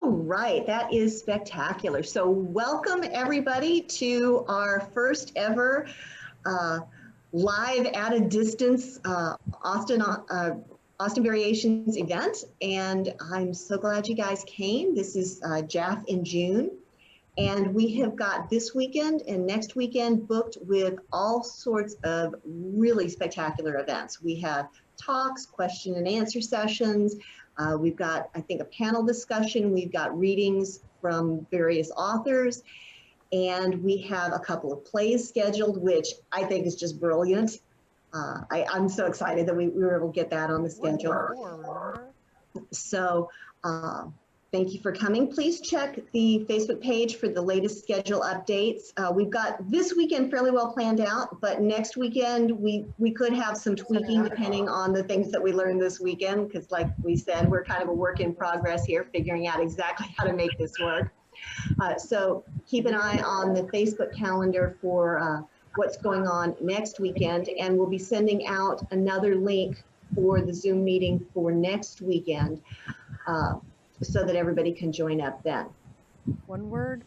Right, that is spectacular. So welcome everybody to our first ever uh, live at a distance Austin Variations event. And I'm so glad you guys came. This is Jeff in June. And we have got this weekend and next weekend booked with all sorts of really spectacular events. We have talks, question and answer sessions. We've got, I think, a panel discussion. We've got readings from various authors. And we have a couple of plays scheduled, which I think is just brilliant. I'm so excited that we were able to get that on the schedule. So thank you for coming. Please check the Facebook page for the latest schedule updates. We've got this weekend fairly well planned out, but next weekend we could have some tweaking depending on the things that we learned this weekend, because like we said, we're kind of a work in progress here, figuring out exactly how to make this work. So keep an eye on the Facebook calendar for what's going on next weekend, and we'll be sending out another link for the Zoom meeting for next weekend so that everybody can join up then. One word.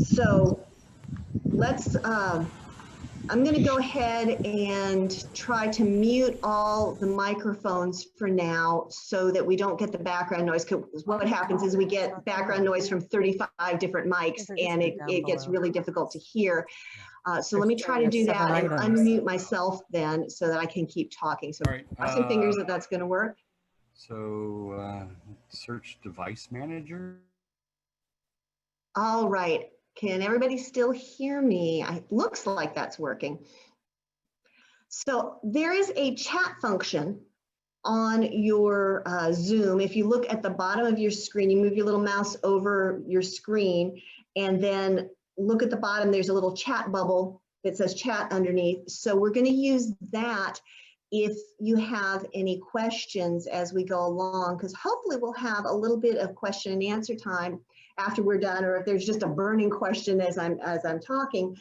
So let's, I'm going to go ahead and try to mute all the microphones for now so that we don't get the background noise, because what happens is we get background noise from 35 different mics and it gets really difficult to hear. So let me try to do that and unmute myself then so that I can keep talking. So cross some fingers that that's going to work. So search device manager. All right. Can everybody still hear me? It looks like that's working. So there is a chat function on your Zoom. If you look at the bottom of your screen, you move your little mouse over your screen and then look at the bottom, there's a little chat bubble that says chat underneath. So we're going to use that if you have any questions as we go along, because hopefully we'll have a little bit of question and answer time after we're done, or if there's just a burning question as I'm talking,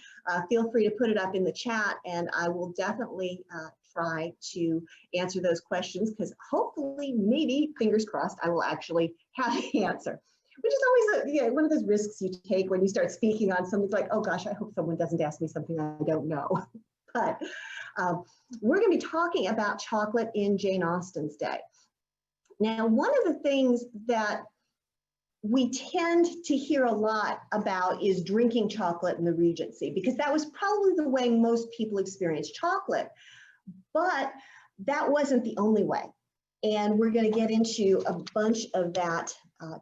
feel free to put it up in the chat and I will definitely try to answer those questions, because hopefully, maybe, fingers crossed, I will actually have the answer. Which is always one of those risks you take when you start speaking on something like, oh gosh, I hope someone doesn't ask me something I don't know. But we're going to be talking about chocolate in Jane Austen's day. Now, one of the things that we tend to hear a lot about is drinking chocolate in the Regency, because that was probably the way most people experienced chocolate. But that wasn't the only way. And we're going to get into a bunch of that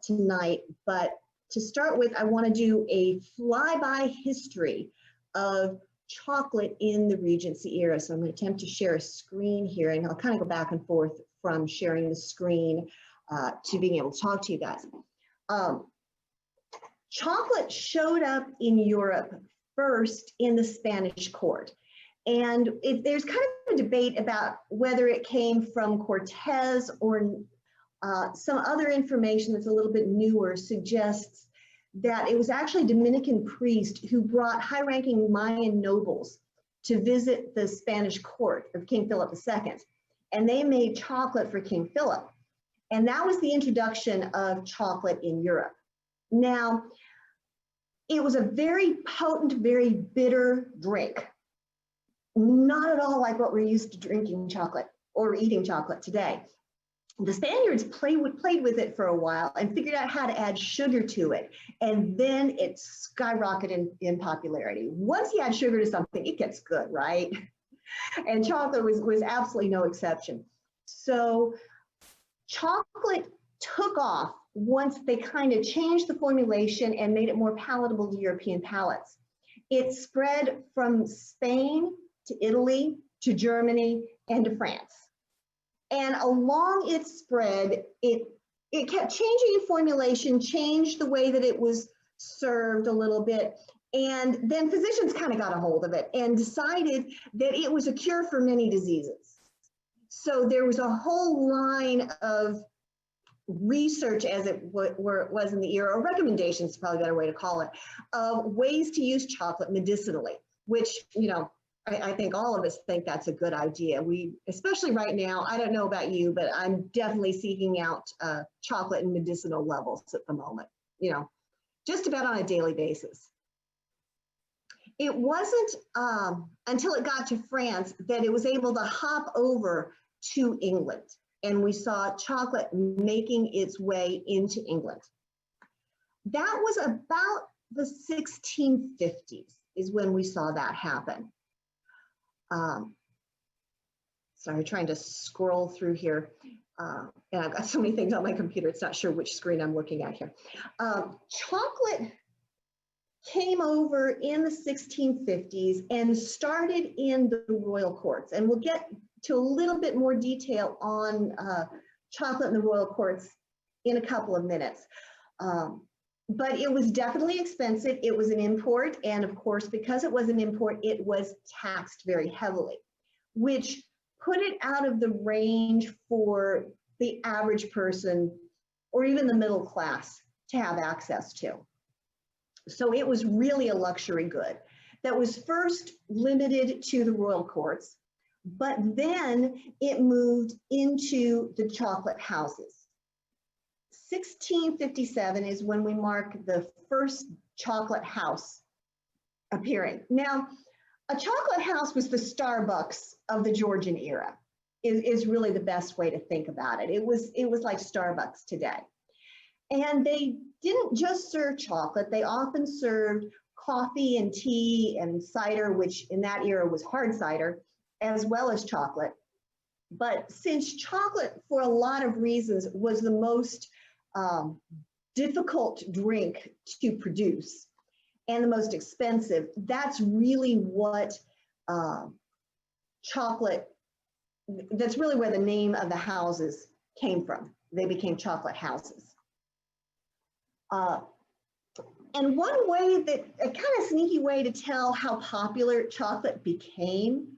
tonight. But to start with, I want to do a flyby history of chocolate in the Regency era. So I'm going to attempt to share a screen here, and I'll kind of go back and forth from sharing the screen to being able to talk to you guys. Chocolate showed up in Europe first in the Spanish court. And there's kind of a debate about whether it came from Cortez or some other information that's a little bit newer suggests that it was actually a Dominican priest who brought high-ranking Mayan nobles to visit the Spanish court of King Philip II. And they made chocolate for King Philip. And that was the introduction of chocolate in Europe. Now, it was a very potent, very bitter drink. Not at all like what we're used to drinking chocolate or eating chocolate today. The Spaniards played with it for a while and figured out how to add sugar to it. And then it skyrocketed in popularity. Once you add sugar to something, it gets good, right? And chocolate was absolutely no exception. So chocolate took off once they kind of changed the formulation and made it more palatable to European palates. It spread from Spain to Italy, to Germany, and to France. And along its spread, it kept changing in formulation, changed the way that it was served a little bit, and then physicians kind of got a hold of it and decided that it was a cure for many diseases. So there was a whole line of research, as it was in the era, or recommendations is probably a better way to call it, of ways to use chocolate medicinally, which, you know, I think all of us think that's a good idea. Especially right now, I don't know about you, but I'm definitely seeking out chocolate and medicinal levels at the moment, just about on a daily basis. It wasn't until it got to France that it was able to hop over to England, and we saw chocolate making its way into England. That was about the 1650s is when we saw that happen. Sorry, trying to scroll through here. And I've got so many things on my computer, it's not sure which screen I'm looking at here. Chocolate came over in the 1650s and started in the royal courts. And we'll get to a little bit more detail on chocolate in the royal courts in a couple of minutes. But it was definitely expensive. It was an import. And of course, because it was an import, it was taxed very heavily, which put it out of the range for the average person or even the middle class to have access to. So it was really a luxury good that was first limited to the royal courts, but then it moved into the chocolate houses. 1657 is when we mark the first chocolate house appearing. Now, a chocolate house was the Starbucks of the Georgian era, is really the best way to think about it. It was like Starbucks today. And they didn't just serve chocolate, they often served coffee and tea and cider, which in that era was hard cider, as well as chocolate. But since chocolate, for a lot of reasons, was the most difficult drink to produce and the most expensive, that's really what chocolate, that's really where the name of the houses came from. They became chocolate houses. And one way that, a kind of sneaky way to tell how popular chocolate became,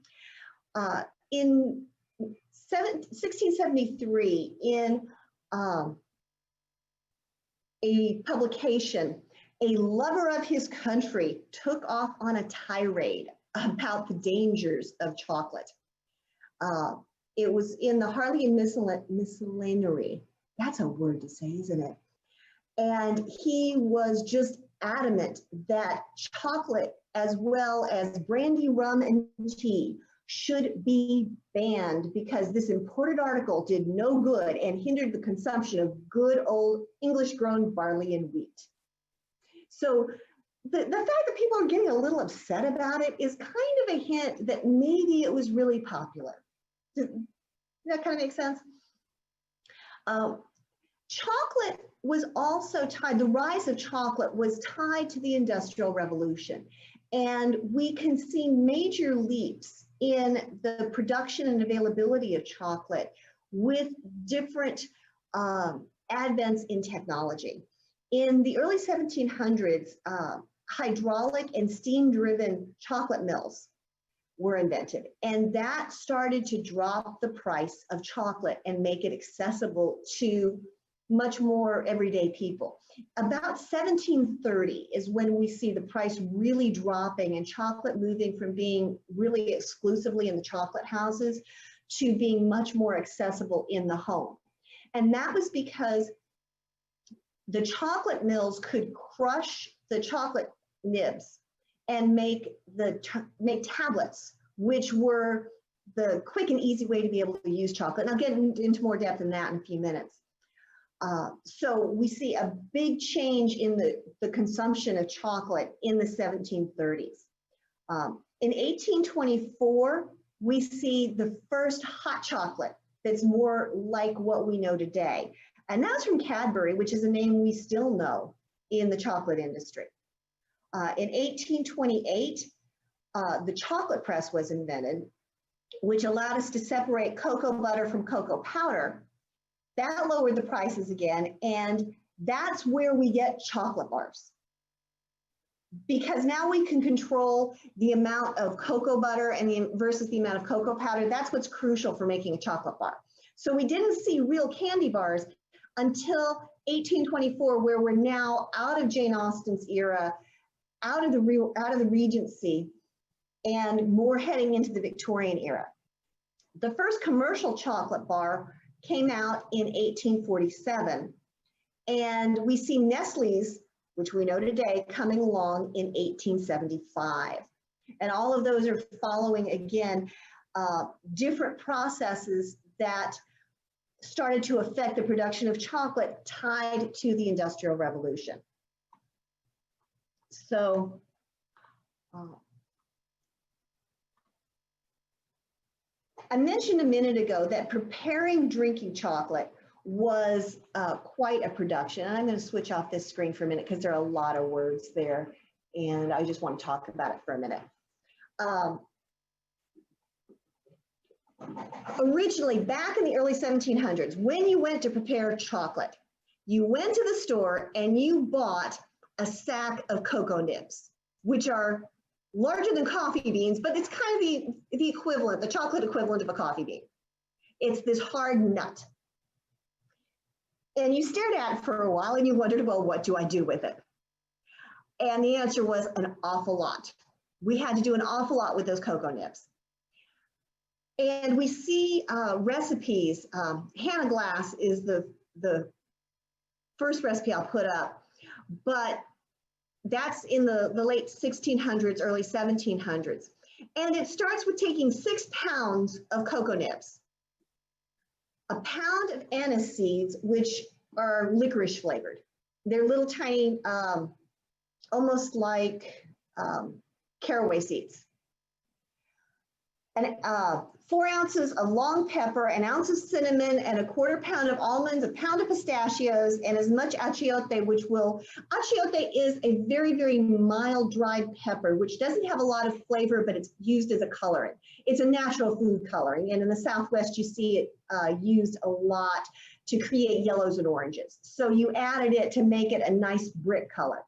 in 1673, in a publication, a lover of his country took off on a tirade about the dangers of chocolate. It was in the Harleian Miscellany. That's a word to say, isn't it? And he was just adamant that chocolate, as well as brandy, rum, and tea, should be banned because this imported article did no good and hindered the consumption of good old English-grown barley and wheat. So the fact that people are getting a little upset about it is kind of a hint that maybe it was really popular. Does that kind of make sense? Chocolate was also tied, the rise of chocolate was tied to the Industrial Revolution. And we can see major leaps in the production and availability of chocolate with different advents in technology. In the early 1700s, hydraulic and steam-driven chocolate mills were invented, and that started to drop the price of chocolate and make it accessible to much more everyday people. About 1730 is when we see the price really dropping and chocolate moving from being really exclusively in the chocolate houses to being much more accessible in the home. And that was because the chocolate mills could crush the chocolate nibs and make tablets, which were the quick and easy way to be able to use chocolate. And I'll get into more depth in that in a few minutes. So we see a big change in the consumption of chocolate in the 1730s. In 1824, we see the first hot chocolate that's more like what we know today. And that's from Cadbury, which is a name we still know in the chocolate industry. In 1828, the chocolate press was invented, which allowed us to separate cocoa butter from cocoa powder. That lowered the prices again, and that's where we get chocolate bars. Because now we can control the amount of cocoa butter and versus the amount of cocoa powder. That's what's crucial for making a chocolate bar. So we didn't see real candy bars until 1824, where we're now out of Jane Austen's era, out of the Regency, and more heading into the Victorian era. The first commercial chocolate bar came out in 1847, and we see Nestle's, which we know today, coming along in 1875. And all of those are following, again, different processes that started to affect the production of chocolate tied to the Industrial Revolution. So, I mentioned a minute ago that preparing drinking chocolate was quite a production. And I'm going to switch off this screen for a minute because there are a lot of words there, and I just want to talk about it for a minute. Originally, back in the early 1700s, when you went to prepare chocolate, you went to the store and you bought a sack of cocoa nibs, which are larger than coffee beans, but it's kind of the equivalent, the chocolate equivalent of a coffee bean. It's this hard nut. And you stared at it for a while and you wondered, well, what do I do with it? And the answer was an awful lot. We had to do an awful lot with those cocoa nibs. And we see recipes. Hannah Glass is the first recipe I'll put up, but that's in the late 1600s, early 1700s. And it starts with taking 6 pounds of cocoa nibs, a pound of anise seeds, which are licorice flavored. They're little tiny, almost like caraway seeds. And 4 ounces of long pepper, an ounce of cinnamon, and a 1/4 pound of almonds, a pound of pistachios, and as much achiote, achiote is a very, very mild dried pepper, which doesn't have a lot of flavor, but it's used as a colorant. It's a natural food coloring, and in the Southwest, you see it used a lot to create yellows and oranges. So you added it to make it a nice brick color.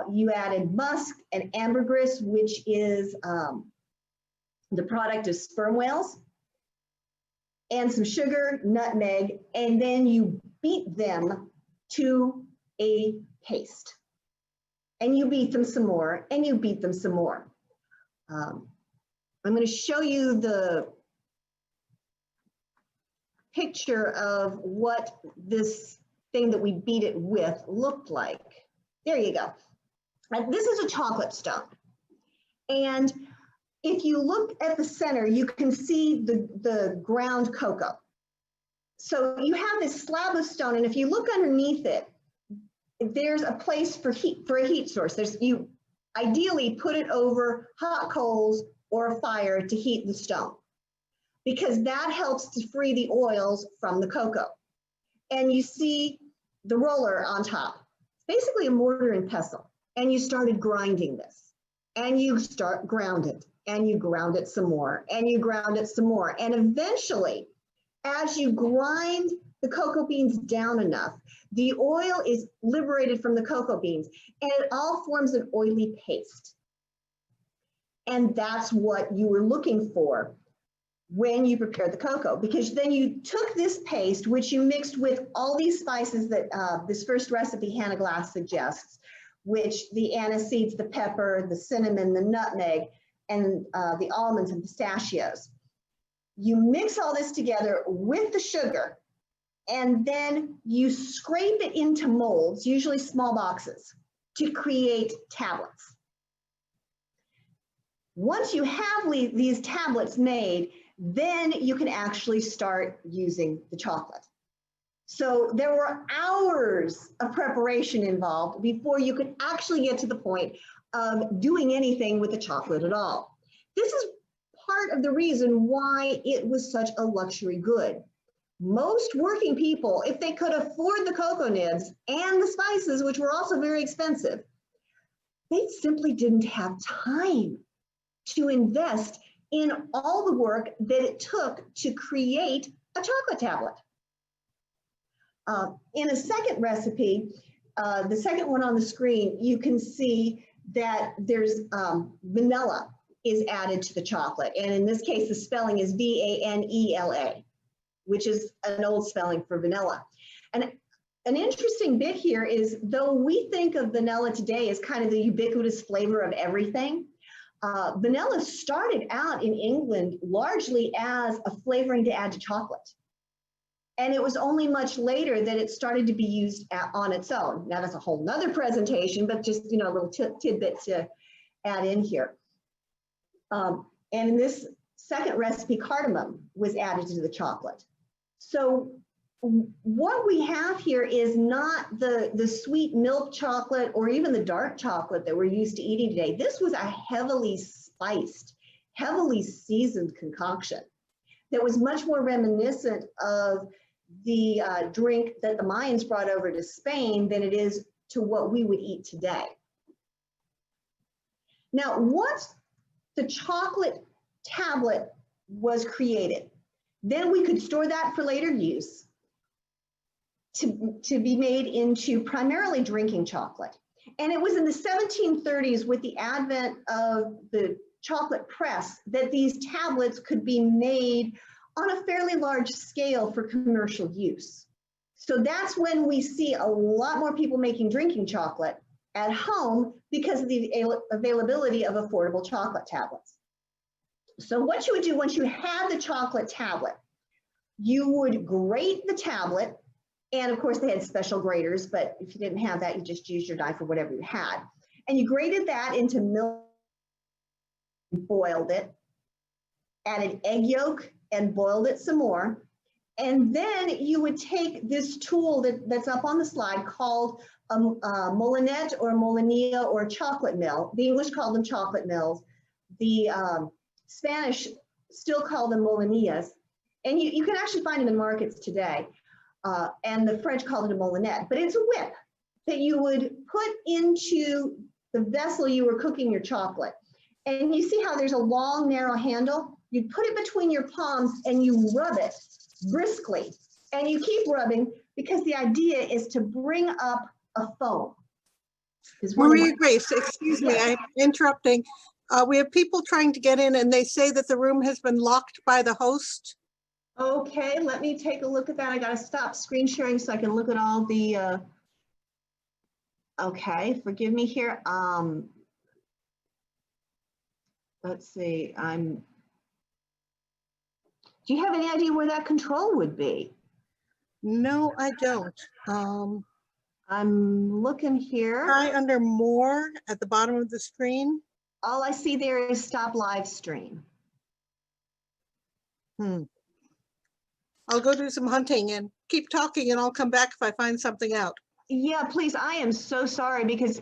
You added musk and ambergris, which is the product of sperm whales, and some sugar, nutmeg, and then you beat them to a paste. And you beat them some more, and you beat them some more. I'm going to show you the picture of what this thing that we beat it with looked like. There you go. This is a chocolate stone. And if you look at the center, you can see the ground cocoa. So you have this slab of stone, and if you look underneath it, there's a place for a heat source. You ideally put it over hot coals or a fire to heat the stone, because that helps to free the oils from the cocoa. And you see the roller on top. It's basically a mortar and pestle. And you started grinding this, and you ground it. And you ground it some more, and you ground it some more. And eventually, as you grind the cocoa beans down enough, the oil is liberated from the cocoa beans, and it all forms an oily paste. And that's what you were looking for when you prepared the cocoa, because then you took this paste, which you mixed with all these spices that this first recipe Hannah Glass suggests, which the anise seeds, the pepper, the cinnamon, the nutmeg, and the almonds and pistachios. You mix all this together with the sugar, and then you scrape it into molds, usually small boxes, to create tablets. Once you have these tablets made, then you can actually start using the chocolate. So there were hours of preparation involved before you could actually get to the point of doing anything with the chocolate at all. This is part of the reason why it was such a luxury good. Most working people, if they could afford the cocoa nibs and the spices, which were also very expensive, they simply didn't have time to invest in all the work that it took to create a chocolate tablet. In a second recipe, the second one on the screen, you can see that there's vanilla is added to the chocolate. And in this case, the spelling is V-A-N-E-L-A, which is an old spelling for vanilla. And an interesting bit here is, though we think of vanilla today as kind of the ubiquitous flavor of everything, Vanilla started out in England largely as a flavoring to add to chocolate. And it was only much later that it started to be used on its own. Now that's a whole nother presentation, but just, you know, a little tidbit to add in here. And in this second recipe, cardamom was added to the chocolate. So what we have here is not the sweet milk chocolate or even the dark chocolate that we're used to eating today. This was a heavily spiced, heavily seasoned concoction that was much more reminiscent of the drink that the Mayans brought over to Spain than it is to what we would eat today. Now, once the chocolate tablet was created, then we could store that for later use to be made into primarily drinking chocolate. And it was in the 1730s with the advent of the chocolate press that these tablets could be made on a fairly large scale for commercial use. So that's when we see a lot more people making drinking chocolate at home because of the availability of affordable chocolate tablets. So what you would do once you had the chocolate tablet, you would grate the tablet, and of course they had special graters, but if you didn't have that, you just used your knife or whatever you had. And you grated that into milk, boiled it, added egg yolk and boiled it some more. And then you would take this tool that's up on the slide called a molinet or a molinilla or a chocolate mill. The English called them chocolate mills. The Spanish still call them molinillas. And you can actually find them in markets today. And the French called it a molinet, but it's a whip that you would put into the vessel you were cooking your chocolate. And you see how there's a long, narrow handle? You put it between your palms and you rub it briskly. And you keep rubbing because the idea is to bring up a foam. Maria Grace, excuse me, I'm interrupting. We have people trying to get in and they say that the room has been locked by the host. Okay, let me take a look at that. I gotta stop screen sharing so I can look at all the, okay, forgive me here. Let's see, do you have any idea where that control would be? No, I don't. I'm looking here. Try under more at the bottom of the screen. All I see there is stop live stream. I'll go do some hunting and keep talking and I'll come back if I find something out. Yeah, please, I am so sorry because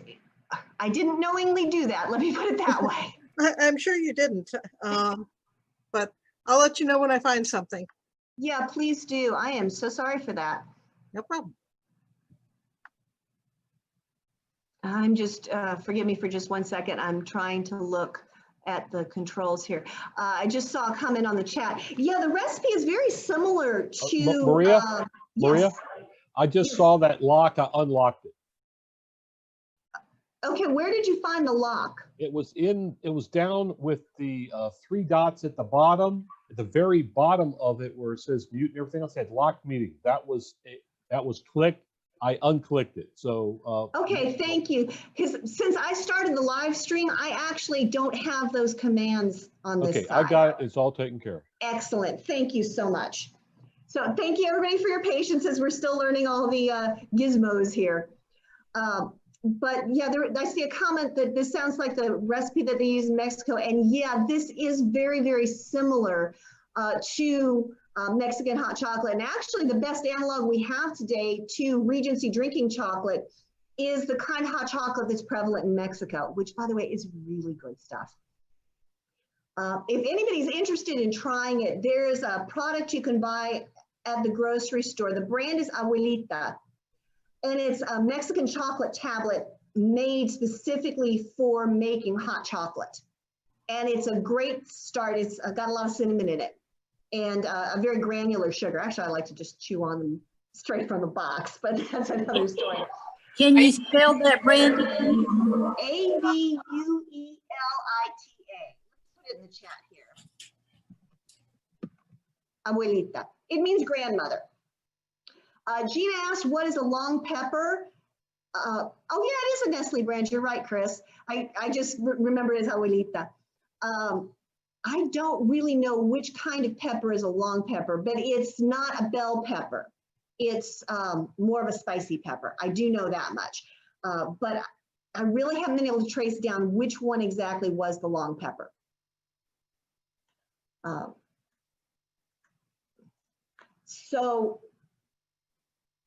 I didn't knowingly do that. Let me put it that way. I'm sure you didn't, but I'll let you know when I find something. Yeah, please do. I am so sorry for that. No problem. I'm just, forgive me for just 1 second. I'm trying to look at the controls here. I just saw a comment on the chat. Yeah, the recipe is very similar to Maria. Maria, yes. I just saw that lock. I unlocked it. Okay, where did you find the lock? It was down with the 3 dots at the bottom, at the very bottom of it where it says mute and everything else had locked meeting. That was clicked. I unclicked it. So okay, thank you. Because since I started the live stream, I actually don't have those commands on this okay, side. I got it. It's all taken care of. Excellent. Thank you so much. So thank you everybody for your patience as we're still learning all the gizmos here. But yeah, I see a comment that this sounds like the recipe that they use in Mexico. And yeah, this is very, very similar to Mexican hot chocolate. And actually the best analog we have today to Regency drinking chocolate is the kind of hot chocolate that's prevalent in Mexico, which by the way is really good stuff. If anybody's interested in trying it, there's a product you can buy at the grocery store. The brand is Abuelita, and it's a Mexican chocolate tablet made specifically for making hot chocolate. And it's a great start. It's got a lot of cinnamon in it and a very granular sugar. Actually, I like to just chew on them straight from the box, but that's another story. Can you spell that brand? Abuelita. Let's put it in the chat here. Abuelita. It means grandmother. Gina asked, what is a long pepper? Oh yeah, it is a Nestle brand. You're right, Chris. I just remember it as Abuelita. I don't really know which kind of pepper is a long pepper, but it's not a bell pepper. It's more of a spicy pepper. I do know that much. But I really haven't been able to trace down which one exactly was the long pepper. So,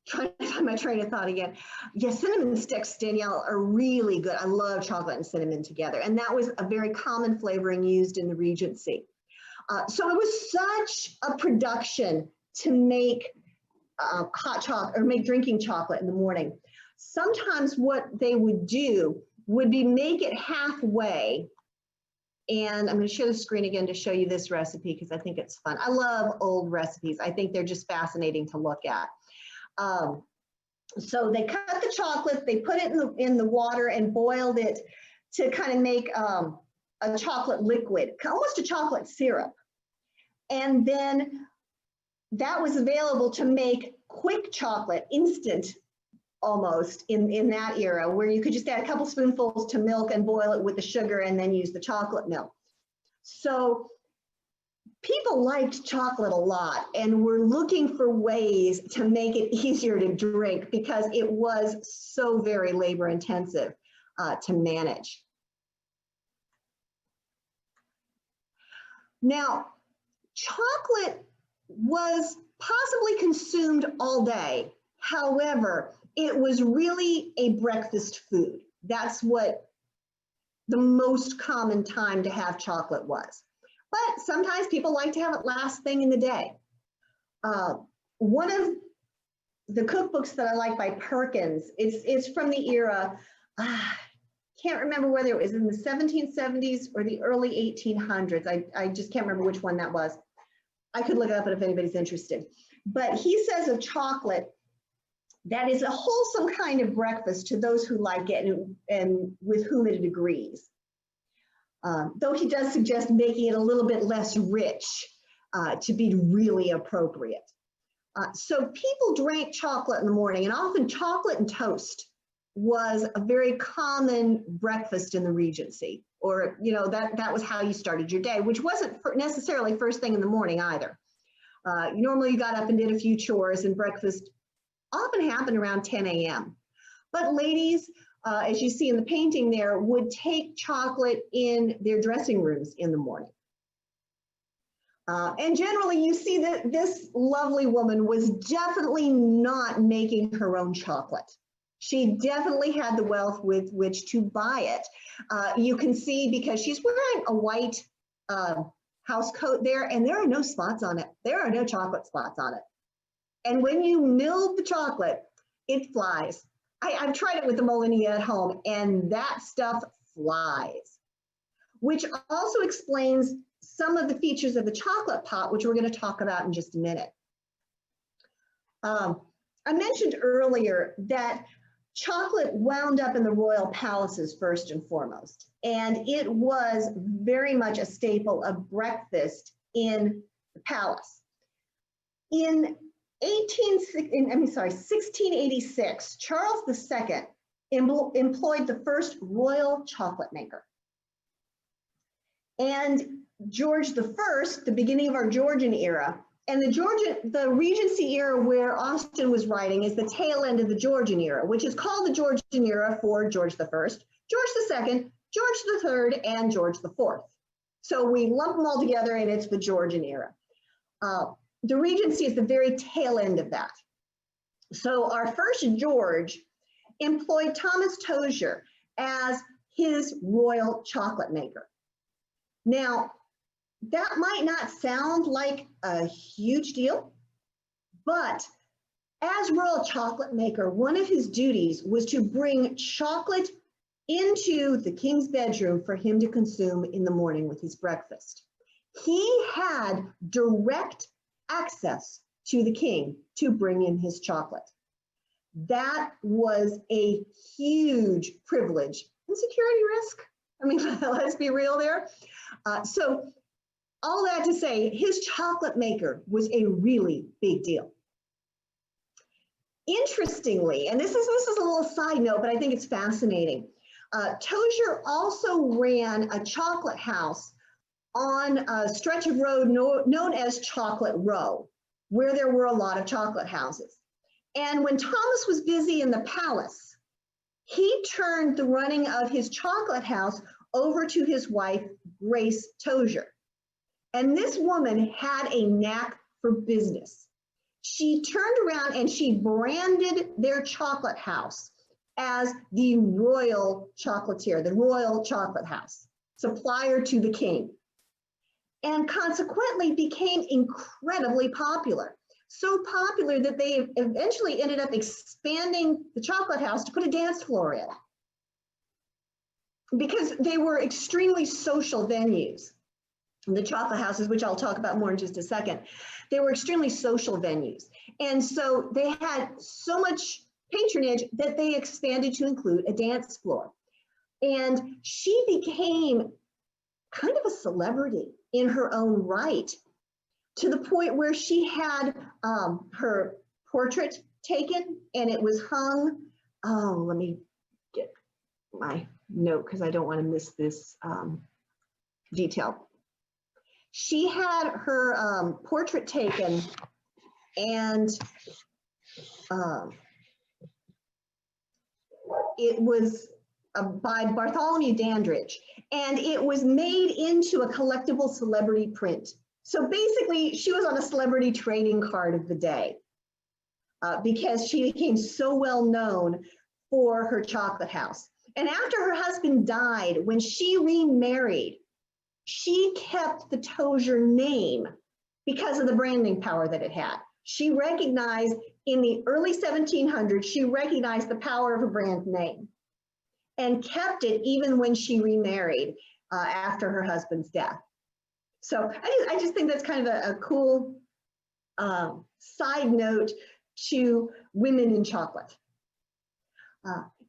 trying to find my train of thought again. Yeah, cinnamon sticks, Danielle, are really good. I love chocolate and cinnamon together. And that was a very common flavoring used in the Regency. So it was such a production to make hot chocolate or make drinking chocolate in the morning. Sometimes what they would do would be make it halfway. And I'm going to share the screen again to show you this recipe because I think it's fun. I love old recipes. I think they're just fascinating to look at. So they cut the chocolate, they put it in the water and boiled it to kind of make a chocolate liquid, almost a chocolate syrup. And then that was available to make quick chocolate, instant almost in that era, where you could just add a couple spoonfuls to milk and boil it with the sugar and then use the chocolate milk. So people liked chocolate a lot and were looking for ways to make it easier to drink because it was so very labor intensive to manage. Now, chocolate was possibly consumed all day. However, it was really a breakfast food. That's what the most common time to have chocolate was. But sometimes people like to have it last thing in the day. One of the cookbooks that I like by Perkins, it's from the era, can't remember whether it was in the 1770s or the early 1800s. I just can't remember which one that was. I could look it up if anybody's interested. But he says of chocolate, that is a wholesome kind of breakfast to those who like it and with whom it agrees. Though he does suggest making it a little bit less rich to be really appropriate. So people drank chocolate in the morning, and often chocolate and toast was a very common breakfast in the Regency, or that was how you started your day, which wasn't necessarily first thing in the morning either. Normally you got up and did a few chores, and breakfast often happened around 10 a.m. But ladies, as you see in the painting there, would take chocolate in their dressing rooms in the morning. And generally you see that this lovely woman was definitely not making her own chocolate. She definitely had the wealth with which to buy it. You can see because she's wearing a white house coat there, and there are no spots on it. There are no chocolate spots on it. And when you mill the chocolate, it flies. I've tried it with the Molinia at home, and that stuff flies, which also explains some of the features of the chocolate pot, which we're going to talk about in just a minute. I mentioned earlier that chocolate wound up in the royal palaces first and foremost, and it was very much a staple of breakfast in the palace. In 1686, Charles II employed the first royal chocolate maker. And George I, the beginning of our Georgian era, and the Regency era where Austen was writing is the tail end of the Georgian era, which is called the Georgian era for George I, George II, George III, and George IV. So we lump them all together and it's the Georgian era. The Regency is the very tail end of that. So our first George employed Thomas Tozier as his royal chocolate maker. Now, that might not sound like a huge deal, but as royal chocolate maker, one of his duties was to bring chocolate into the king's bedroom for him to consume in the morning with his breakfast. He had direct access to the king to bring in his chocolate. That was a huge privilege and security risk. I mean, let's be real there. So all that to say, his chocolate maker was a really big deal. Interestingly, and this is a little side note, but I think it's fascinating. Tozier also ran a chocolate house on a stretch of road known as Chocolate Row, where there were a lot of chocolate houses. And when Thomas was busy in the palace, he turned the running of his chocolate house over to his wife, Grace Tozier. And this woman had a knack for business. She turned around and she branded their chocolate house as the Royal Chocolatier, the Royal Chocolate House, supplier to the king, and consequently became incredibly popular. So popular that they eventually ended up expanding the chocolate house to put a dance floor in, because they were extremely social venues. The chocolate houses, which I'll talk about more in just a second, they were extremely social venues. And so they had so much patronage that they expanded to include a dance floor. And she became kind of a celebrity in her own right, to the point where she had her portrait taken and it was hung. Oh, let me get my note because I don't want to miss this detail. She had her portrait taken, and it was by Bartholomew Dandridge, and it was made into a collectible celebrity print. So basically, she was on a celebrity trading card of the day because she became so well known for her chocolate house. And after her husband died, when she remarried, she kept the Tozier name because of the branding power that it had. She recognized in the early 1700s, she recognized the power of a brand name and kept it even when she remarried after her husband's death. So I just think that's kind of a cool side note to women in chocolate.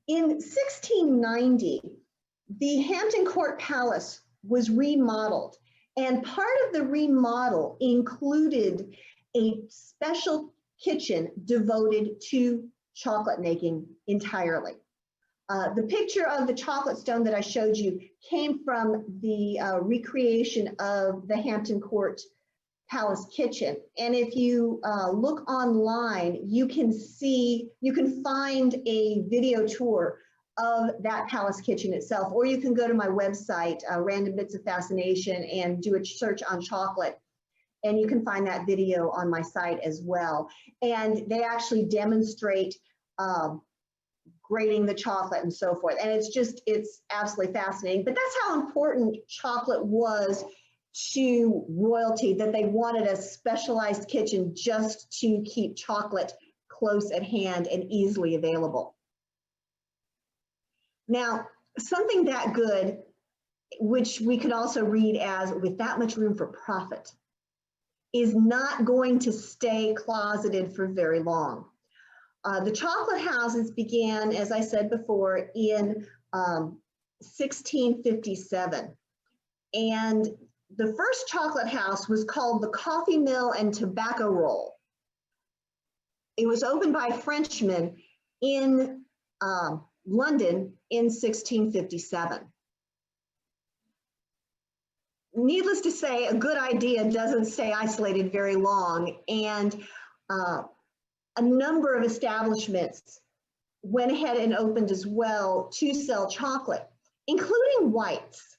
In 1690, the Hampton Court Palace was remodeled, and part of the remodel included a special kitchen devoted to chocolate making entirely. The picture of the chocolate stone that I showed you came from the recreation of the Hampton Court Palace kitchen. And if you look online, you can find a video tour of that palace kitchen itself, or you can go to my website, Random Bits of Fascination, and do a search on chocolate. And you can find that video on my site as well. And they actually demonstrate grating the chocolate and so forth. And it's absolutely fascinating. But that's how important chocolate was to royalty, that they wanted a specialized kitchen just to keep chocolate close at hand and easily available. Now, something that good, which we could also read as with that much room for profit, is not going to stay closeted for very long. The chocolate houses began, as I said before, in 1657. And the first chocolate house was called the Coffee Mill and Tobacco Roll. It was opened by Frenchmen in London in 1657. Needless to say, a good idea doesn't stay isolated very long, and a number of establishments went ahead and opened as well to sell chocolate, including White's.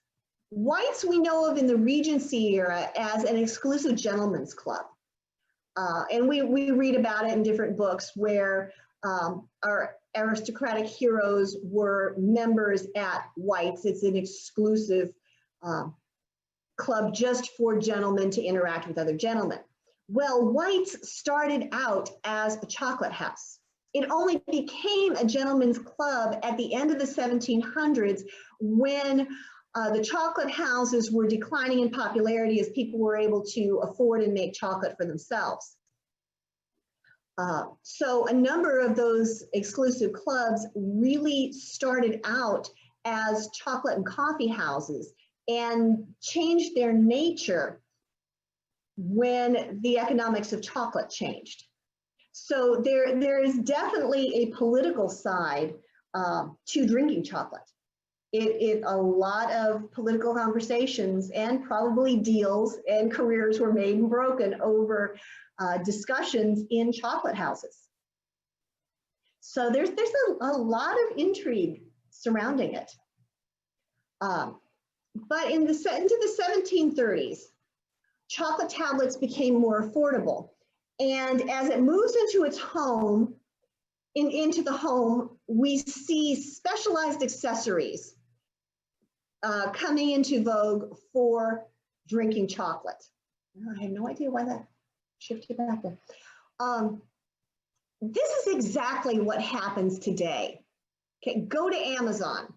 White's we know of in the Regency era as an exclusive gentleman's club. And we read about it in different books where our aristocratic heroes were members at White's. It's an exclusive club just for gentlemen to interact with other gentlemen. Well, White's started out as a chocolate house. It only became a gentleman's club at the end of the 1700s when the chocolate houses were declining in popularity as people were able to afford and make chocolate for themselves. So a number of those exclusive clubs really started out as chocolate and coffee houses and changed their nature when the economics of chocolate changed. So there is definitely a political side to drinking chocolate. A lot of political conversations and probably deals and careers were made and broken over discussions in chocolate houses. So there's a lot of intrigue surrounding it. But into the 1730s, chocolate tablets became more affordable. And as it moves into its home, into the home, we see specialized accessories coming into vogue for drinking chocolate. I have no idea why that shifted back there. This is exactly what happens today. Okay, go to Amazon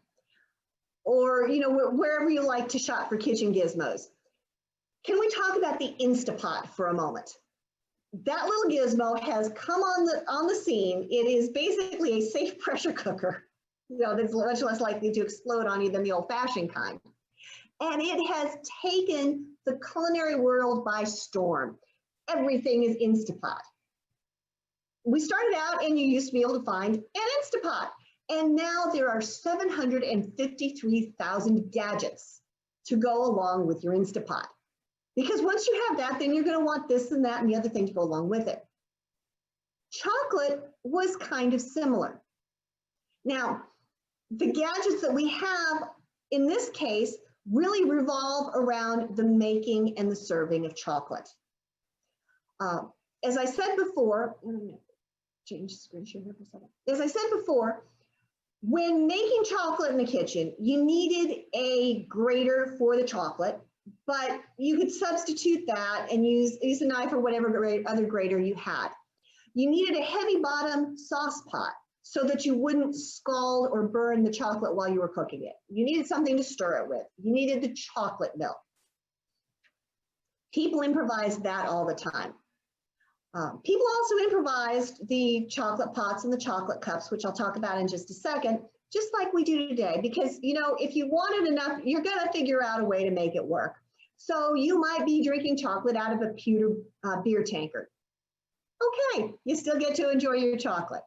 or wherever you like to shop for kitchen gizmos. Can we talk about the Instapot for a moment? That little gizmo has come on the scene. It is basically a safe pressure cooker, that's much less likely to explode on you than the old-fashioned kind. And it has taken the culinary world by storm. Everything is Instapot. We started out and you used to be able to find an Instapot. And now there are 753,000 gadgets to go along with your Instapot. Because once you have that, then you're going to want this and that and the other thing to go along with it. Chocolate was kind of similar. Now, the gadgets that we have in this case really revolve around the making and the serving of chocolate. As I said before, change screen share here for a second. As I said before, when making chocolate in the kitchen, you needed a grater for the chocolate, but you could substitute that and use a knife or whatever other grater you had. You needed a heavy bottom sauce pot so that you wouldn't scald or burn the chocolate while you were cooking it. You needed something to stir it with. You needed the chocolate milk. People improvised that all the time. People also improvised the chocolate pots and the chocolate cups, which I'll talk about in just a second, just like we do today, because if you wanted enough, you're gonna figure out a way to make it work. So you might be drinking chocolate out of a pewter beer tankard. Okay, you still get to enjoy your chocolate.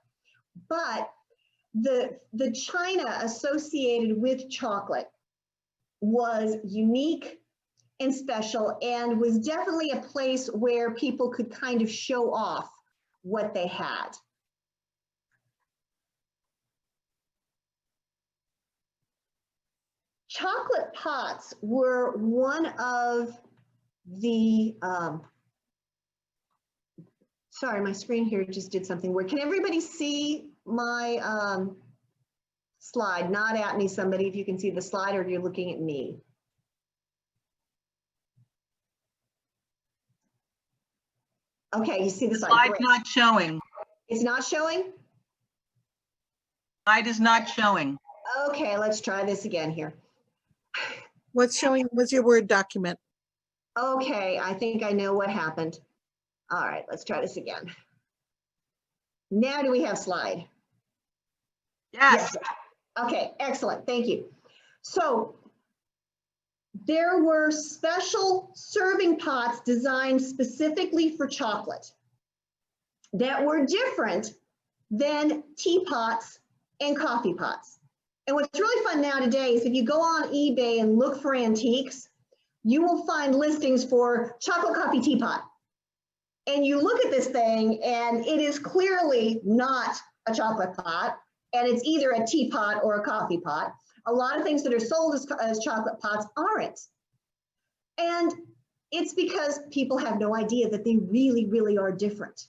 But the china associated with chocolate was unique and special and was definitely a place where people could kind of show off what they had. Chocolate pots were one of the, sorry, my screen here just did something weird. Can everybody see my slide? Nod at me, somebody, if you can see the slide or if you're looking at me. Okay, you see the slide. Slide's Great. not showing. It's not showing? Slide is not showing. Okay, let's try this again here. What's showing was your Word document. Okay, I think I know what happened. All right, let's try this again. Now do we have slide? Yes. Okay, excellent, thank you. So there were special serving pots designed specifically for chocolate that were different than teapots and coffee pots. And what's really fun now today is if you go on eBay and look for antiques, you will find listings for chocolate coffee teapot. And you look at this thing and it is clearly not a chocolate pot, and it's either a teapot or a coffee pot. A lot of things that are sold as chocolate pots aren't. And it's because people have no idea that they really, really are different.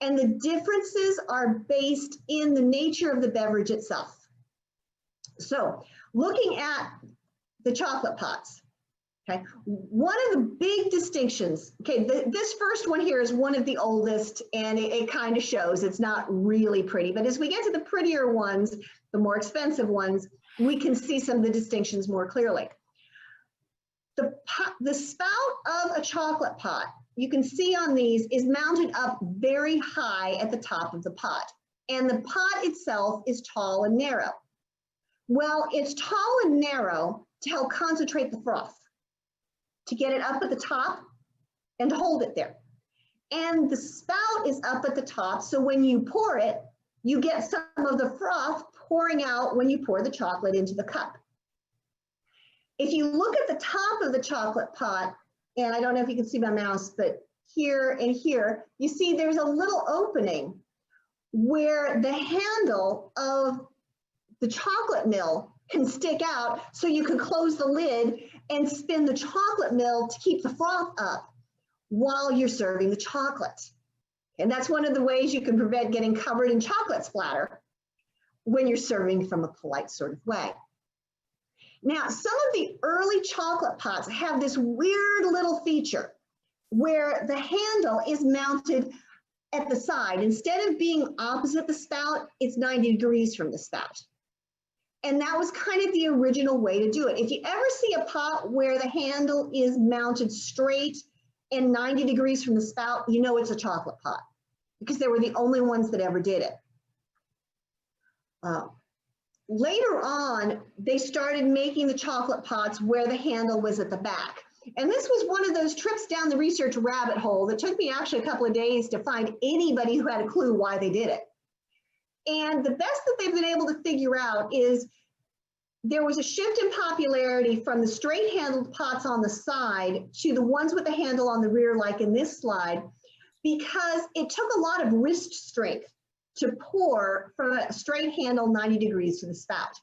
And the differences are based in the nature of the beverage itself. So looking at the chocolate pots, okay, one of the big distinctions, okay, this first one here is one of the oldest and it kind of shows it's not really pretty, but as we get to the prettier ones, the more expensive ones, we can see some of the distinctions more clearly. The spout of a chocolate pot, you can see on these, is mounted up very high at the top of the pot. And the pot itself is tall and narrow. Well, it's tall and narrow to help concentrate the froth, to get it up at the top and to hold it there. And the spout is up at the top, so when you pour it, you get some of the froth pouring out when you pour the chocolate into the cup. If you look at the top of the chocolate pot, and I don't know if you can see my mouse, but here and here, you see there's a little opening where the handle of the chocolate mill can stick out, so you can close the lid and spin the chocolate mill to keep the froth up while you're serving the chocolate. And that's one of the ways you can prevent getting covered in chocolate splatter when you're serving from a polite sort of way. Now, some of the early chocolate pots have this weird little feature where the handle is mounted at the side. Instead of being opposite the spout, it's 90 degrees from the spout. And that was kind of the original way to do it. If you ever see a pot where the handle is mounted straight and 90 degrees from the spout, you know it's a chocolate pot, because they were the only ones that ever did it. Later on, they started making the chocolate pots where the handle was at the back. And this was one of those trips down the research rabbit hole that took me actually a couple of days to find anybody who had a clue why they did it. And the best that they've been able to figure out is there was a shift in popularity from the straight handled pots on the side to the ones with the handle on the rear, like in this slide, because it took a lot of wrist strength to pour from a straight handle 90 degrees to the spout.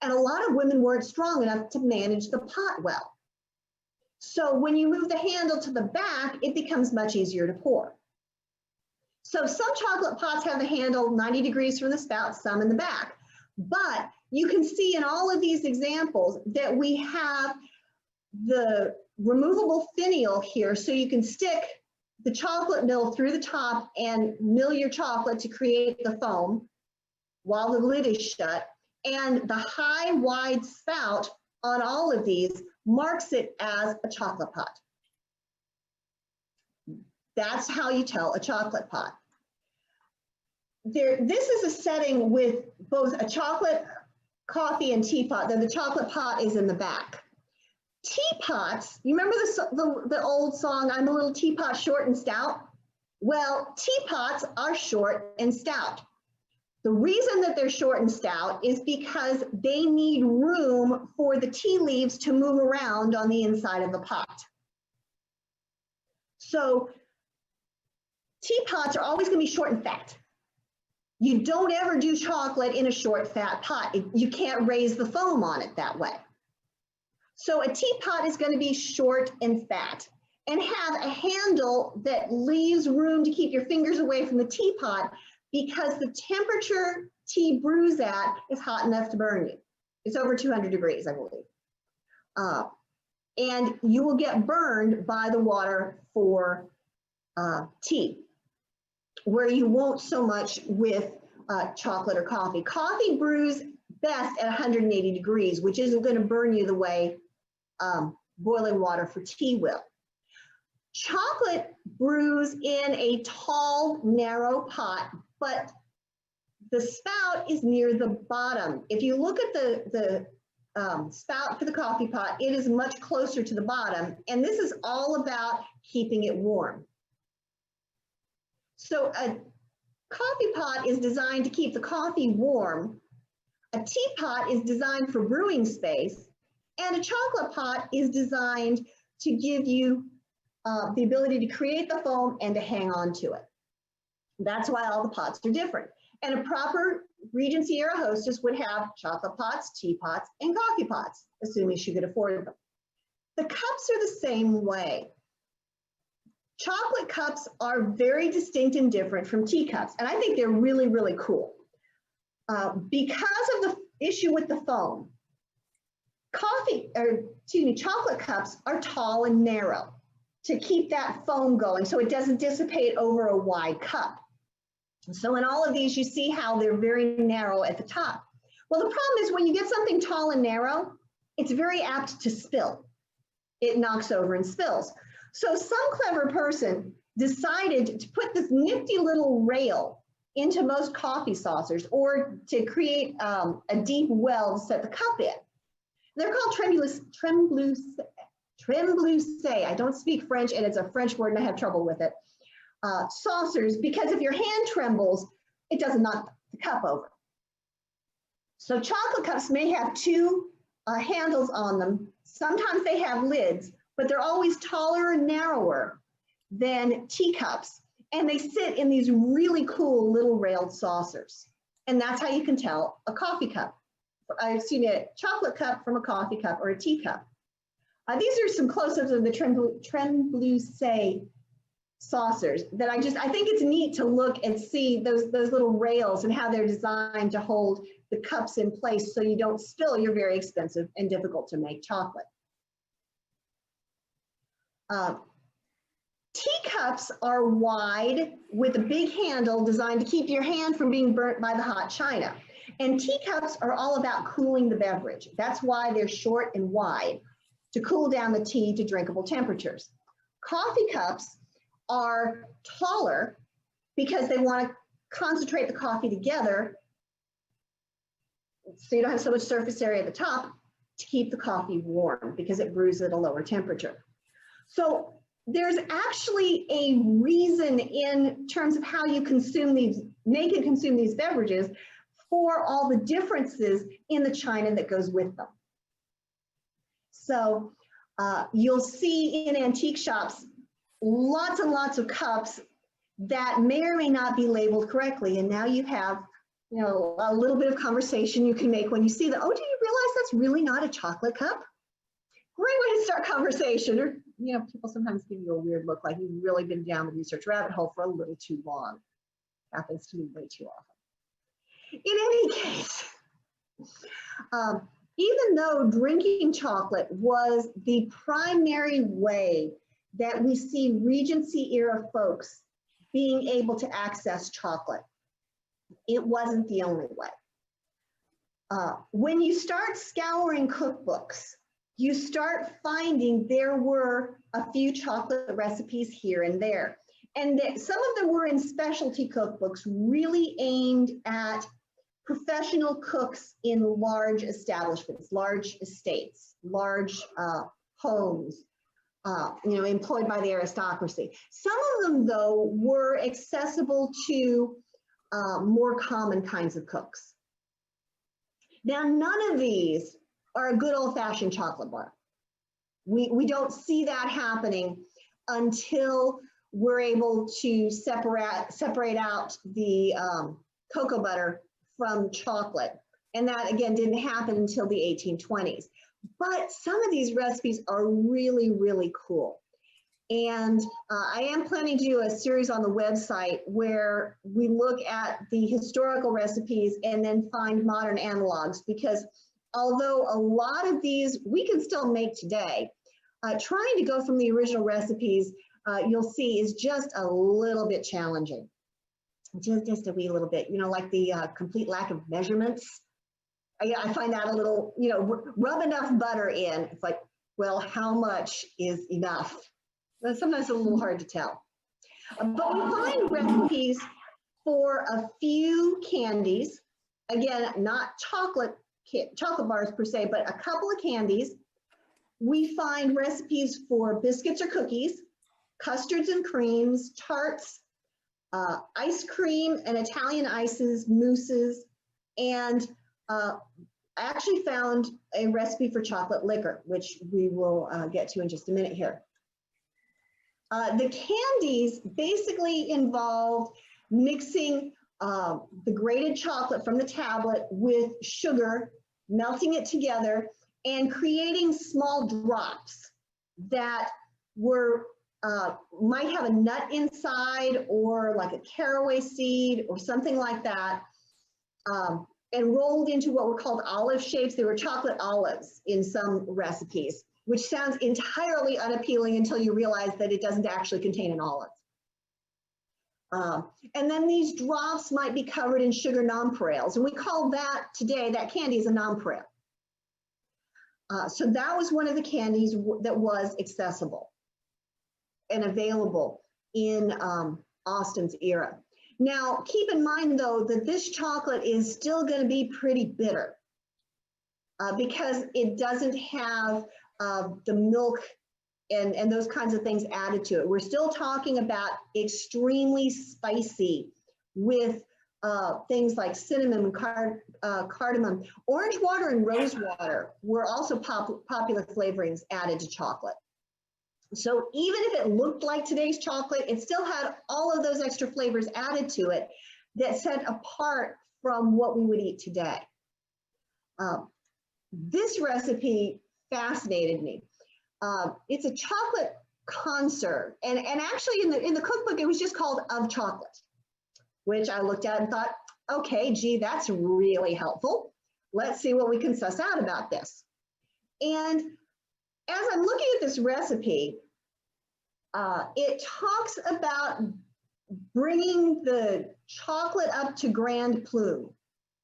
And a lot of women weren't strong enough to manage the pot well. So when you move the handle to the back, it becomes much easier to pour. So some chocolate pots have the handle 90 degrees from the spout, some in the back. But you can see in all of these examples that we have the removable finial here, so you can stick the chocolate mill through the top and mill your chocolate to create the foam while the lid is shut. And the high, wide spout on all of these marks it as a chocolate pot. That's how you tell a chocolate pot. This is a setting with both a chocolate, coffee, and teapot. Then the chocolate pot is in the back. Teapots, you remember the old song, I'm a little teapot short and stout? Well, teapots are short and stout. The reason that they're short and stout is because they need room for the tea leaves to move around on the inside of the pot. So teapots are always going to be short and fat. You don't ever do chocolate in a short, fat pot. You can't raise the foam on it that way. So a teapot is going to be short and fat and have a handle that leaves room to keep your fingers away from the teapot, because the temperature tea brews at is hot enough to burn you. It's over 200 degrees, I believe. And you will get burned by the water for tea, where you won't so much with chocolate or coffee. Coffee brews best at 180 degrees, which isn't going to burn you the way boiling water for tea will. Chocolate brews in a tall, narrow pot, but the spout is near the bottom. If you look at the spout for the coffee pot, it is much closer to the bottom, and this is all about keeping it warm. So a coffee pot is designed to keep the coffee warm. A teapot is designed for brewing space, and a chocolate pot is designed to give you the ability to create the foam and to hang on to it. That's why all the pots are different. And a proper Regency era hostess would have chocolate pots, teapots, and coffee pots, assuming she could afford them. The cups are the same way. Chocolate cups are very distinct and different from teacups, and I think they're really, really cool. Because of the issue with the foam, chocolate cups are tall and narrow to keep that foam going so it doesn't dissipate over a wide cup. So in all of these, you see how they're very narrow at the top. Well, the problem is when you get something tall and narrow, it's very apt to spill. It knocks over and spills. So some clever person decided to put this nifty little rail into most coffee saucers, or to create a deep well to set the cup in. They're called tremblousses. I don't speak French, and it's a French word and I have trouble with it. Saucers, because if your hand trembles, it doesn't knock the cup over. So chocolate cups may have two handles on them Sometimes they have lids, but they're always taller and narrower than teacups. And they sit in these really cool little railed saucers. And that's how you can tell a coffee cup. Excuse me, a chocolate cup from a coffee cup or a teacup. These are some close-ups of the Tremblousset saucers that I think it's neat to look and see those little rails and how they're designed to hold the cups in place so you don't spill your very expensive and difficult to make chocolate. Teacups are wide with a big handle designed to keep your hand from being burnt by the hot china. And teacups are all about cooling the beverage. That's why they're short and wide, to cool down the tea to drinkable temperatures. Coffee cups are taller because they want to concentrate the coffee together so you don't have so much surface area at the top to keep the coffee warm because it brews at a lower temperature. So there's actually a reason in terms of how you make and consume these beverages for all the differences in the china that goes with them. So you'll see in antique shops lots and lots of cups that may or may not be labeled correctly. And now you have, a little bit of conversation you can make when you see that. Oh, do you realize that's really not a chocolate cup? Great way to start conversation. Or, people sometimes give you a weird look like you've really been down the research rabbit hole for a little too long. Happens to me way too often. In any case, even though drinking chocolate was the primary way that we see Regency era folks being able to access chocolate, it wasn't the only way. When you start scouring cookbooks, you start finding there were a few chocolate recipes here and there. And some of them were in specialty cookbooks really aimed at professional cooks in large establishments, large estates, large homes, employed by the aristocracy. Some of them, though, were accessible to more common kinds of cooks. Now, none of these are a good old-fashioned chocolate bar. We don't see that happening until we're able to separate out the cocoa butter from chocolate. And that, again, didn't happen until the 1820s. But some of these recipes are really, really cool. And I am planning to do a series on the website where we look at the historical recipes and then find modern analogs, because although a lot of these we can still make today, trying to go from the original recipes, you'll see, is just a little bit challenging. Just a wee little bit, like the complete lack of measurements. I find that a little, rub enough butter in. It's like, well, how much is enough? Sometimes it's a little hard to tell. But we find recipes for a few candies. Again, not chocolate bars per se, but a couple of candies. We find recipes for biscuits or cookies, custards and creams, tarts, ice cream and Italian ices, mousses, and I actually found a recipe for chocolate liquor, which we will get to in just a minute here. The candies basically involved mixing the grated chocolate from the tablet with sugar, melting it together, and creating small drops that were might have a nut inside or like a caraway seed or something like that, and rolled into what were called olive shapes. They were chocolate olives in some recipes, which sounds entirely unappealing until you realize that it doesn't actually contain an olive. And then these drops might be covered in sugar nonpareils, and we call that today, that candy is a nonpareil. So that was one of the candies that was accessible and available in Austen's era. Now, keep in mind, though, that this chocolate is still going to be pretty bitter because it doesn't have the milk and those kinds of things added to it. We're still talking about extremely spicy with things like cinnamon, cardamom. Orange water and rose water were also popular flavorings added to chocolate. So even if it looked like today's chocolate, it still had all of those extra flavors added to it that set apart from what we would eat today. This recipe fascinated me. It's a chocolate conserve, and actually in the cookbook it was just called Of Chocolate, which I looked at and thought, okay, gee, that's really helpful. Let's see what we can suss out about this. And as I'm looking at this recipe, it talks about bringing the chocolate up to grand plume,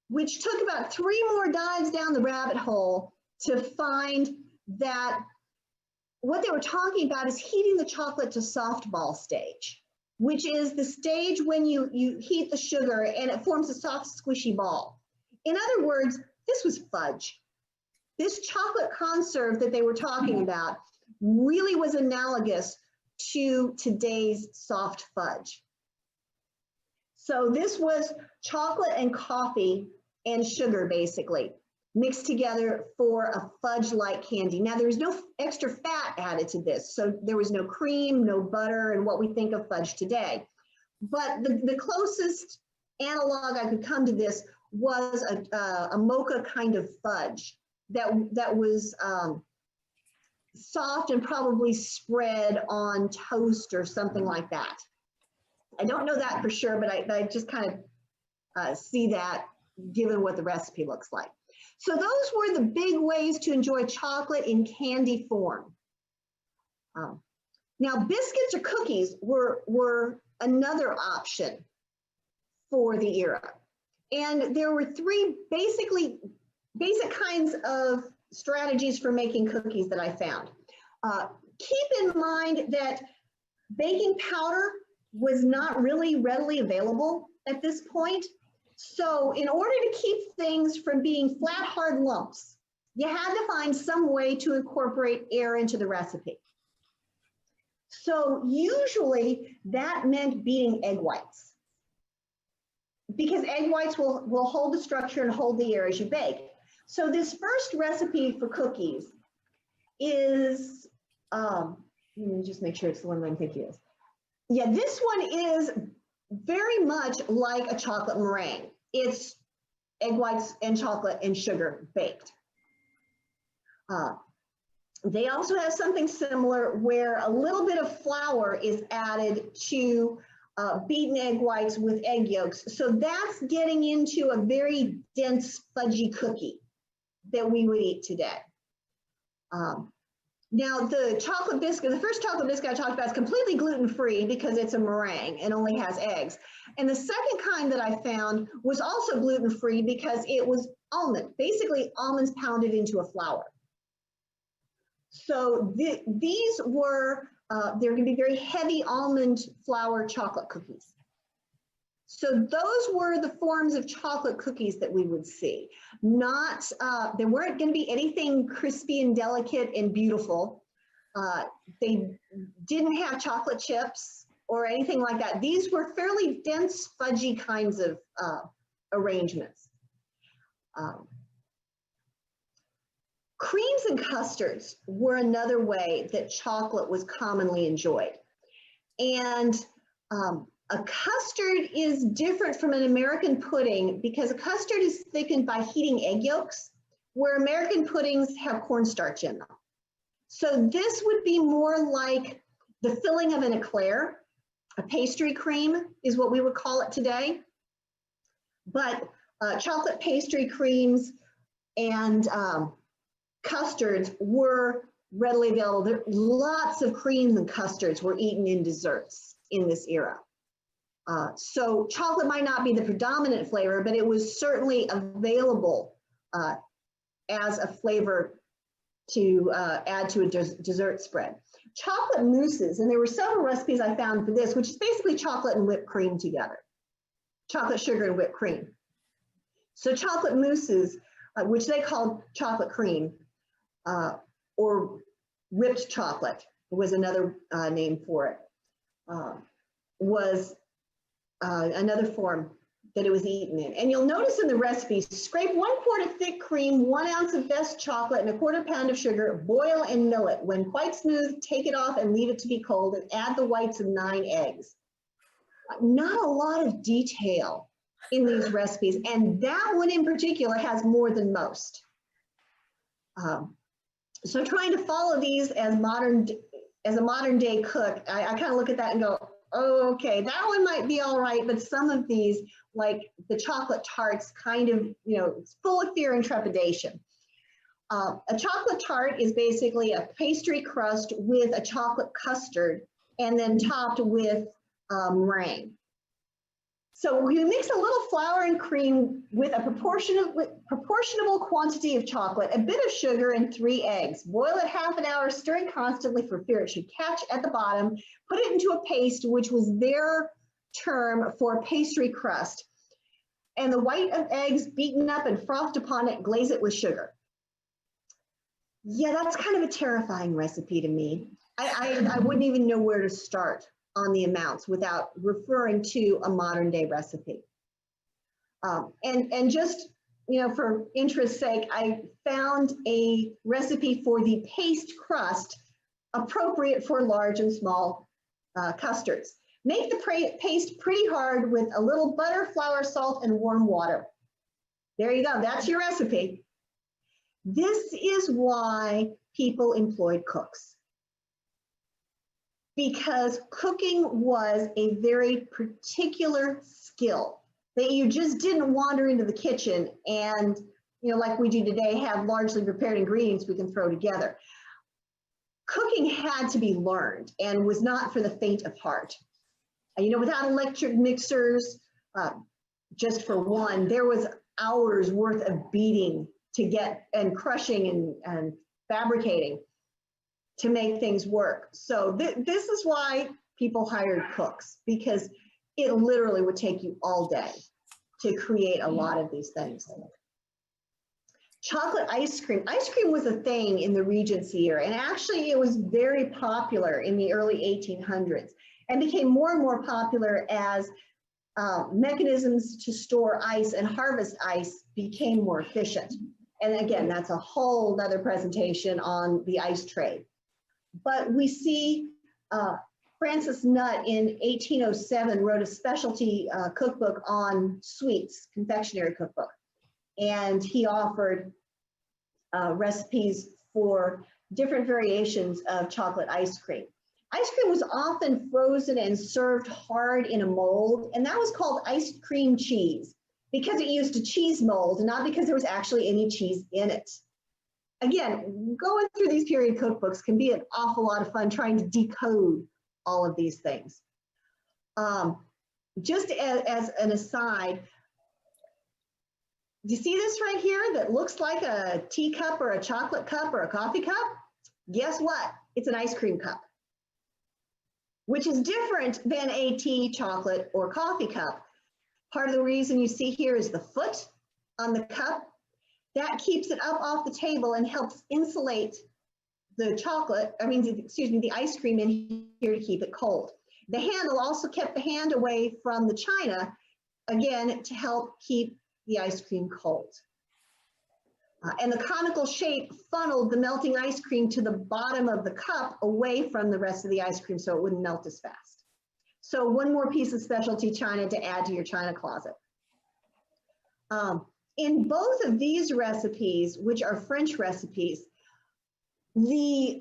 which took about 3 more dives down the rabbit hole to find that what they were talking about is heating the chocolate to softball stage, which is the stage when you heat the sugar and it forms a soft, squishy ball. In other words, this was fudge. This chocolate conserve that they were talking about really was analogous to today's soft fudge. So this was chocolate and coffee and sugar basically mixed together for a fudge-like candy. Now there's no extra fat added to this, so there was no cream, no butter, and what we think of fudge today. But the closest analog I could come to this was a mocha kind of fudge that was soft and probably spread on toast or something like that. I don't know that for sure, but I just kind of see that given what the recipe looks like. So those were the big ways to enjoy chocolate in candy form. Now biscuits or cookies were another option for the era. And there were 3 basic kinds of strategies for making cookies that I found. Keep in mind that baking powder was not really readily available at this point. So in order to keep things from being flat, hard lumps, you had to find some way to incorporate air into the recipe. So usually that meant beating egg whites, because egg whites will hold the structure and hold the air as you bake. So this first recipe for cookies is, let me just make sure it's the one I'm thinking of. Yeah, this one is very much like a chocolate meringue. It's egg whites and chocolate and sugar baked. They also have something similar where a little bit of flour is added to beaten egg whites with egg yolks. So that's getting into a very dense, fudgy cookie that we would eat today. Now the chocolate biscuit, the first chocolate biscuit I talked about is completely gluten-free because it's a meringue and only has eggs. And the second kind that I found was also gluten-free because it was almond, basically almonds pounded into a flour. So these were, they're gonna be very heavy almond flour chocolate cookies. So those were the forms of chocolate cookies that we would see. Not, there weren't going to be anything crispy and delicate and beautiful. They didn't have chocolate chips or anything like that. These were fairly dense, fudgy kinds of arrangements. Creams and custards were another way that chocolate was commonly enjoyed. And a custard is different from an American pudding because a custard is thickened by heating egg yolks, where American puddings have cornstarch in them. So this would be more like the filling of an eclair. A pastry cream is what we would call it today. But chocolate pastry creams and custards were readily available. There, lots of creams and custards were eaten in desserts in this era. So chocolate might not be the predominant flavor, but it was certainly available as a flavor to add to a dessert spread. Chocolate mousses, and there were several recipes I found for this, which is basically chocolate and whipped cream together. Chocolate, sugar, and whipped cream. So chocolate mousses, which they called chocolate cream, or whipped chocolate was another name for it, was another form that it was eaten in. And you'll notice in the recipe, scrape 1 quart of thick cream, 1 ounce of best chocolate, and a 1/4 pound of sugar. Boil and mill it. When quite smooth, take it off and leave it to be cold, and add the whites of 9 eggs. Not a lot of detail in these recipes, and that one in particular has more than most. So trying to follow these as a modern day cook, I kind of look at that and go, oh, okay, that one might be all right, but some of these, like the chocolate tarts, kind of, you know, it's full of fear and trepidation. A chocolate tart is basically a pastry crust with a chocolate custard and then topped with meringue. So you mix a little flour and cream with a proportionable quantity of chocolate, a bit of sugar, and 3 eggs. Boil it half an hour, stirring constantly for fear it should catch at the bottom. Put it into a paste, which was their term for pastry crust. And the white of eggs beaten up and frothed upon it, glaze it with sugar. Yeah, that's kind of a terrifying recipe to me. I wouldn't even know where to start on the amounts without referring to a modern day recipe. And just, you know, for interest's sake, I found a recipe for the paste crust appropriate for large and small custards. Make the paste pretty hard with a little butter, flour, salt, and warm water. There you go, that's your recipe. This is why people employed cooks. Because cooking was a very particular skill that you just didn't wander into the kitchen and, you know, like we do today, have largely prepared ingredients we can throw together. Cooking had to be learned and was not for the faint of heart. You know, without electric mixers, just for one, there was hours worth of beating to get, and crushing and fabricating to make things work. So this is why people hired cooks, because it literally would take you all day to create a lot of these things. Chocolate ice cream. Ice cream was a thing in the Regency era, and actually it was very popular in the early 1800s and became more and more popular as mechanisms to store ice and harvest ice became more efficient. And again, that's a whole other presentation on the ice trade. But we see Francis Nutt in 1807 wrote a specialty cookbook on sweets, confectionery cookbook. And he offered recipes for different variations of chocolate ice cream. Ice cream was often frozen and served hard in a mold, and that was called ice cream cheese because it used a cheese mold, not because there was actually any cheese in it. Again, going through these period cookbooks can be an awful lot of fun trying to decode all of these things. Just as an aside, do you see this right here that looks like a teacup or a chocolate cup or a coffee cup? Guess what? It's an ice cream cup, which is different than a tea, chocolate, or coffee cup. Part of the reason you see here is the foot on the cup. That keeps it up off the table and helps insulate the the ice cream in here to keep it cold. The handle also kept the hand away from the china, again, to help keep the ice cream cold. And the conical shape funneled the melting ice cream to the bottom of the cup away from the rest of the ice cream so it wouldn't melt as fast. So one more piece of specialty china to add to your china closet. In both of these recipes, which are French recipes, the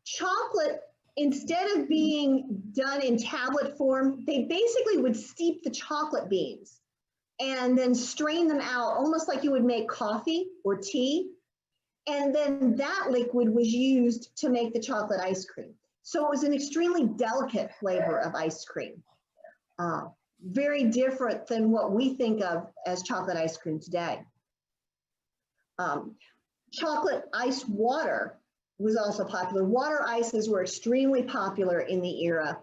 chocolate, instead of being done in tablet form, they basically would steep the chocolate beans and then strain them out, almost like you would make coffee or tea. And then that liquid was used to make the chocolate ice cream. So it was an extremely delicate flavor of ice cream. Very different than what we think of as chocolate ice cream today. Chocolate ice water was also popular. Water ices were extremely popular in the era,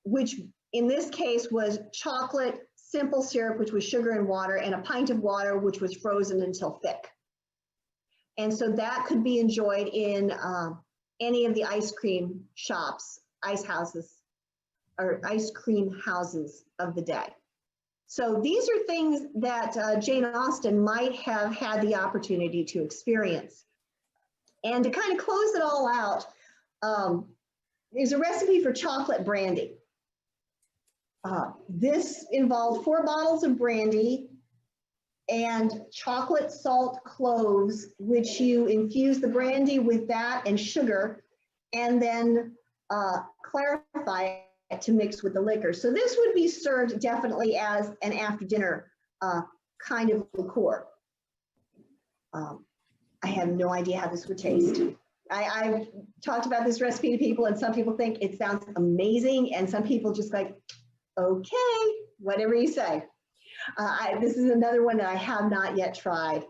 which in this case was chocolate, simple syrup, which was sugar and water, and a pint of water, which was frozen until thick. And so that could be enjoyed in any of the ice cream shops, ice houses, or ice cream houses of the day. So these are things that Jane Austen might have had the opportunity to experience. And to kind of close it all out, there's a recipe for chocolate brandy. This involved 4 bottles of brandy and chocolate, salt, cloves, which you infuse the brandy with that and sugar, and then clarify it to mix with the liquor. So this would be served definitely as an after dinner kind of liqueur. I have no idea how this would taste. I've talked about this recipe to people, and some people think it sounds amazing, and some people just like, okay, whatever you say. This is another one that I have not yet tried.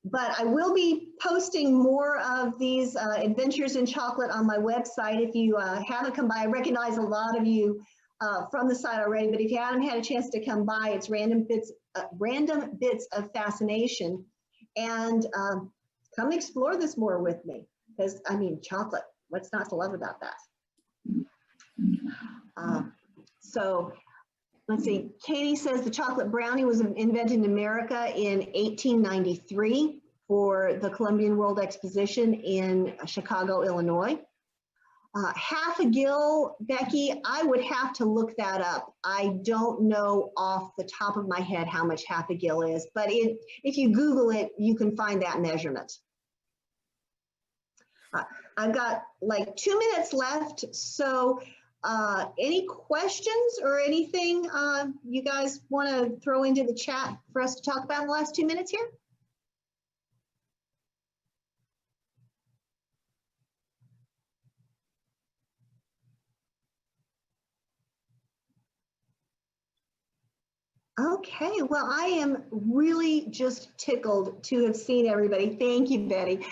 But I will be posting more of these adventures in chocolate on my website. If you haven't come by, I recognize a lot of you from the site already, but if you haven't had a chance to come by, it's Random Bits of Fascination. And come explore this more with me, because I mean, chocolate, what's not to love about that? So let's see, Katie says the chocolate brownie was invented in America in 1893 for the Columbian World Exposition in Chicago, Illinois. Half a gill, Becky, I would have to look that up. I don't know off the top of my head how much half a gill is, but if you Google it, you can find that measurement. I've got like 2 minutes left, so any questions or anything you guys want to throw into the chat for us to talk about in the last 2 minutes here? Okay, well, I am really just tickled to have seen everybody. Thank you, Betty.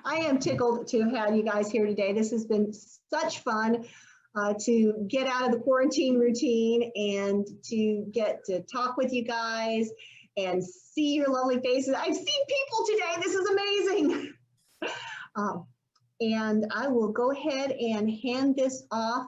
I am tickled to have you guys here today. This has been such fun to get out of the quarantine routine and to get to talk with you guys and see your lovely faces. I've seen people today. This is amazing. And I will go ahead and hand this off